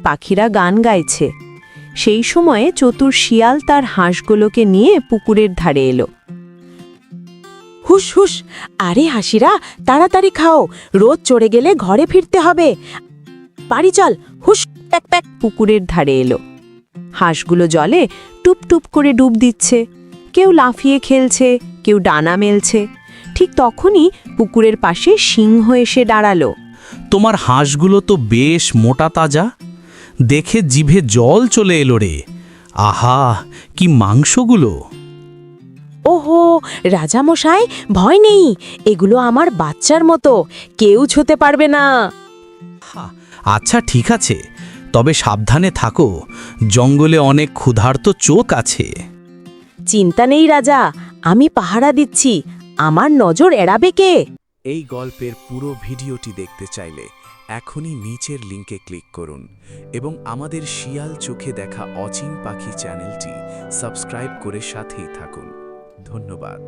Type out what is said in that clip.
পাখিরা গান গাইছে। সেই সময়ে চতুর শিয়াল তার হাঁসগুলোকে নিয়ে পুকুরের ধারে এলো। হুস হুস, আরে হাসিরা, তাড়াতাড়ি খাও, রোদ চড়ে গেলে ঘরে ফিরতে হবে। বাড়ি চল, হুস। প্যাক প্যাক পুকুরের ধারে এলো। হাঁসগুলো জলে টুপ টুপ করে ডুব দিচ্ছে। কেউ লাফিয়ে খেলছে, কেউ ডানা মেলছে। ঠিক তখনই পুকুরের পাশে সিংহ এসে দাঁড়ালো। তোমার হাঁসগুলো তো বেশ মোটা তাজা, দেখে জিভে জল চলে এলো রে। আহা, কি মাংসগুলো! ওহো রাজামশাই, ভয় নেই, এগুলো আমার বাচ্চার মতো, কেউ ছুতে পারবে না। আচ্ছা ঠিক আছে, তবে সাবধানে থাকো, জঙ্গলে অনেক ক্ষুধার্ত চোখ আছে। চিন্তা নেই রাজা, আমি পাহারা দিচ্ছি, আমার নজর এড়াবে কে? এই গল্পের পুরো ভিডিওটি দেখতে চাইলে এখনই নিচের লিংকে ক্লিক করুন এবং আমাদের শিয়াল চোখে দেখা অচিন পাখি চ্যানেলটি সাবস্ক্রাইব করে সাথেই থাকুন। ধন্যবাদ।